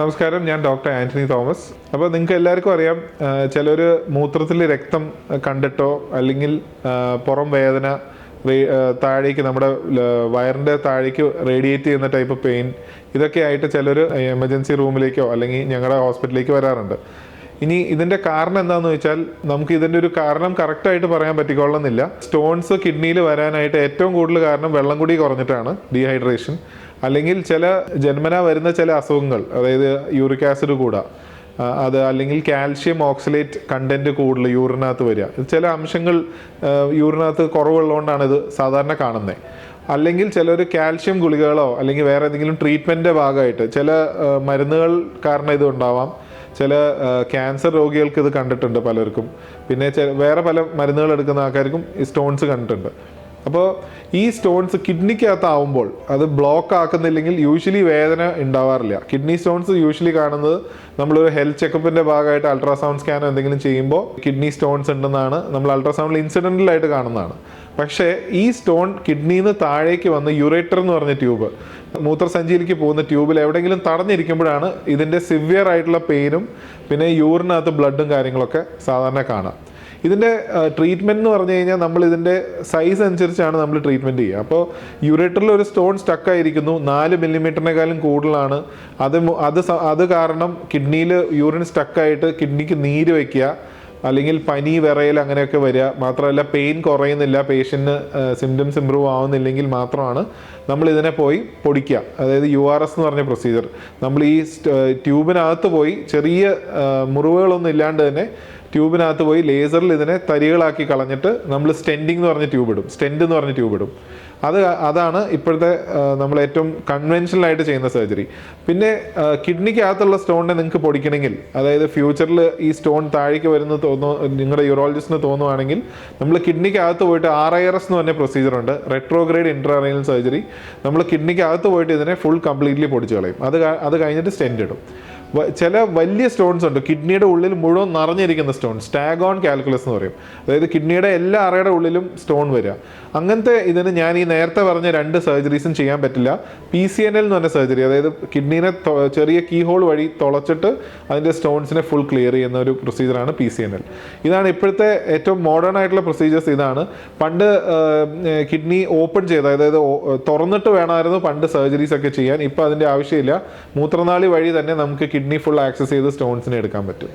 നമസ്കാരം, ഞാൻ doctor Antony Thomas. അപ്പോൾ നിങ്ങൾക്ക് എല്ലാവർക്കും അറിയാം, ചിലർ മൂത്രത്തിൽ രക്തം കണ്ടിട്ടോ അല്ലെങ്കിൽ പുറം വേദന, താഴേക്ക് നമ്മുടെ വയറിൻ്റെ താഴേക്ക് റേഡിയേറ്റ് ചെയ്യുന്ന ടൈപ്പ് പെയിൻ, ഇതൊക്കെ ആയിട്ട് ചിലർ എമർജൻസി റൂമിലേക്കോ അല്ലെങ്കിൽ ഞങ്ങളുടെ ഹോസ്പിറ്റലിലേക്ക് വരാറുണ്ട്. ഇനി ഇതിൻ്റെ കാരണം എന്താണെന്ന് വെച്ചാൽ നമുക്ക് ഇതിൻ്റെ ഒരു കാരണം കറക്റ്റായിട്ട് പറയാൻ പറ്റിക്കൊള്ളുന്നില്ല. സ്റ്റോൺസ് കിഡ്നിയിൽ വരാനായിട്ട് ഏറ്റവും കൂടുതൽ കാരണം വെള്ളം കുടി കുറഞ്ഞിട്ടാണ്, ഡീഹൈഡ്രേഷൻ, അല്ലെങ്കിൽ ചില ജന്മന വരുന്ന ചില അസുഖങ്ങൾ, അതായത് യൂറിക് ആസിഡ് കൂടുക, അത് അല്ലെങ്കിൽ കാൽഷ്യം ഓക്സലേറ്റ് കണ്ടന്റ് കൂടുതൽ യൂറിനകത്ത് വരിക, ചില അംശങ്ങൾ യൂറിനകത്ത് കുറവുള്ളതുകൊണ്ടാണ് ഇത് സാധാരണ കാണുന്നത്. അല്ലെങ്കിൽ ചിലർ കാൽഷ്യം ഗുളികകളോ അല്ലെങ്കിൽ വേറെ ഏതെങ്കിലും ട്രീറ്റ്മെൻറ്റിൻ്റെ ഭാഗമായിട്ട് ചില മരുന്നുകൾ കാരണം ഇത് ഉണ്ടാവാം. ചില ക്യാൻസർ രോഗികൾക്ക് ഇത് കണ്ടിട്ടുണ്ട് പലർക്കും. പിന്നെ വേറെ പല മരുന്നുകൾ എടുക്കുന്ന ആൾക്കാർക്കും ഈ സ്റ്റോൺസ് കണ്ടിട്ടുണ്ട്. അപ്പോൾ ഈ സ്റ്റോൺസ് കിഡ്നിക്കകത്താവുമ്പോൾ അത് ബ്ലോക്ക് ആക്കുന്നില്ലെങ്കിൽ യൂഷ്വലി വേദന ഉണ്ടാവാറില്ല. കിഡ്നി സ്റ്റോൺസ് യൂഷ്വലി കാണുന്നത് നമ്മളൊരു ഹെൽത്ത് ചെക്കപ്പിൻ്റെ ഭാഗമായിട്ട് അൾട്രാസൗണ്ട് സ്കാനോ എന്തെങ്കിലും ചെയ്യുമ്പോൾ കിഡ്നി സ്റ്റോൺസ് ഉണ്ടെന്നാണ് നമ്മൾ അൾട്രാസൗണ്ടിൽ ഇൻസിഡൻ്റലായിട്ട് കാണുന്നതാണ്. പക്ഷേ ഈ സ്റ്റോൺ കിഡ്നിയിൽ നിന്ന് താഴേക്ക് വന്ന് യുറേറ്റർ എന്ന് പറഞ്ഞ ട്യൂബ്, മൂത്രസഞ്ചിയിലേക്ക് പോകുന്ന ട്യൂബിൽ എവിടെയെങ്കിലും തടഞ്ഞിരിക്കുമ്പോഴാണ് ഇതിൻ്റെ സിവിയർ ആയിട്ടുള്ള പെയിനും പിന്നെ യൂറിനകത്ത് ബ്ലഡും കാര്യങ്ങളൊക്കെ സാധാരണ കാണാം. ഇതിൻ്റെ ട്രീറ്റ്മെൻറ്റ് എന്ന് പറഞ്ഞു കഴിഞ്ഞാൽ നമ്മൾ ഇതിൻ്റെ സൈസ് അനുസരിച്ചാണ് നമ്മൾ ട്രീറ്റ്മെൻറ്റ് ചെയ്യുക. അപ്പോൾ യുറേറ്ററിൽ ഒരു സ്റ്റോൺ സ്റ്റക്കായിരിക്കുന്നു, 4 മില്ലിമീറ്ററിനേക്കാളും കൂടുതലാണ്, അത് കാരണം കിഡ്നിയിൽ യൂറിൻ സ്റ്റക്കായിട്ട് കിഡ്നിക്ക് നീര് വയ്ക്കുക, അല്ലെങ്കിൽ പനി, വിറയൽ അങ്ങനെയൊക്കെ വരിക. മാത്രമല്ല പെയിൻ കുറയുന്നില്ല, പേഷ്യൻറ്റിന് സിംറ്റംസ് ഇമ്പ്രൂവ് ആവുന്നില്ലെങ്കിൽ മാത്രമാണ് നമ്മൾ ഇതിനെ പോയി പൊടിക്കുക. അതായത് URS എന്ന് പറഞ്ഞ പ്രൊസീജിയർ. നമ്മൾ ഈ ട്യൂബിനകത്ത് പോയി ചെറിയ മുറിവുകളൊന്നും ഇല്ലാണ്ട് തന്നെ ട്യൂബിനകത്ത് പോയി ലേസറിൽ ഇതിനെ തരികളാക്കി കളഞ്ഞിട്ട് നമ്മൾ സ്റ്റെൻഡിങ് എന്ന് പറഞ്ഞ സ്റ്റെൻഡ് എന്ന് പറഞ്ഞ ട്യൂബ് ഇടും. അതാണ് ഇപ്പോഴത്തെ നമ്മൾ ഏറ്റവും കൺവെൻഷനലായിട്ട് ചെയ്യുന്ന സർജറി. പിന്നെ കിഡ്നിക്കകത്തുള്ള സ്റ്റോണിനെ നിങ്ങൾക്ക് പൊടിക്കണമെങ്കിൽ, അതായത് ഫ്യൂച്ചറിൽ ഈ സ്റ്റോൺ താഴേക്ക് വരുന്നത് നിങ്ങളുടെ യൂറോളജിസ്റ്റിന് തോന്നുവാണെങ്കിൽ, നമ്മൾ കിഡ്നിക്കകത്ത് പോയിട്ട് RIRS എന്ന് പറഞ്ഞ പ്രൊസീജിയർ ഉണ്ട്, റെട്രോഗ്രേഡ് ഇൻട്രാറൈനൽ സർജറി. നമ്മൾ കിഡ്നിക്കകത്ത് പോയിട്ട് ഇതിനെ ഫുൾ കംപ്ലീറ്റ്ലി പൊടിച്ച് കളയും. അത് കഴിഞ്ഞിട്ട് സ്റ്റെൻഡ് ഇടും. ചില വലിയ സ്റ്റോൺസ് ഉണ്ട്, കിഡ്നിയുടെ ഉള്ളിൽ മുഴുവൻ നിറഞ്ഞിരിക്കുന്ന സ്റ്റോൺ, സ്റ്റാഗോൺ കാൽക്കുലസ് എന്ന് പറയും. അതായത് കിഡ്നിയുടെ എല്ലാ അറയുടെ ഉള്ളിലും സ്റ്റോൺ വരിക. അങ്ങനത്തെ ഇതിന് ഞാൻ ഈ നേരത്തെ പറഞ്ഞ 2 സർജറീസും ചെയ്യാൻ പറ്റില്ല. PCNL എന്ന് പറഞ്ഞ സർജറി, അതായത് കിഡ്നീനെ ചെറിയ കീ ഹോൾ വഴി തുളച്ചിട്ട് അതിൻ്റെ സ്റ്റോൺസിനെ ഫുൾ ക്ലിയർ ചെയ്യുന്ന ഒരു പ്രൊസീജിയറാണ് PCNL. ഇതാണ് ഇപ്പോഴത്തെ ഏറ്റവും മോഡേൺ ആയിട്ടുള്ള പ്രൊസീജിയേഴ്സ്. ഇതാണ് പണ്ട് കിഡ്നി ഓപ്പൺ ചെയ്ത്, അതായത് തുറന്നിട്ട് വേണമായിരുന്നു പണ്ട് സർജറീസ് ഒക്കെ ചെയ്യാൻ. ഇപ്പോൾ അതിൻ്റെ ആവശ്യമില്ല. മൂത്രനാളി വഴി തന്നെ നമുക്ക് കിഡ്നി ഫുൾ ആക്സസ് ചെയ്ത് സ്റ്റോൺസിനെ എടുക്കാൻ പറ്റും.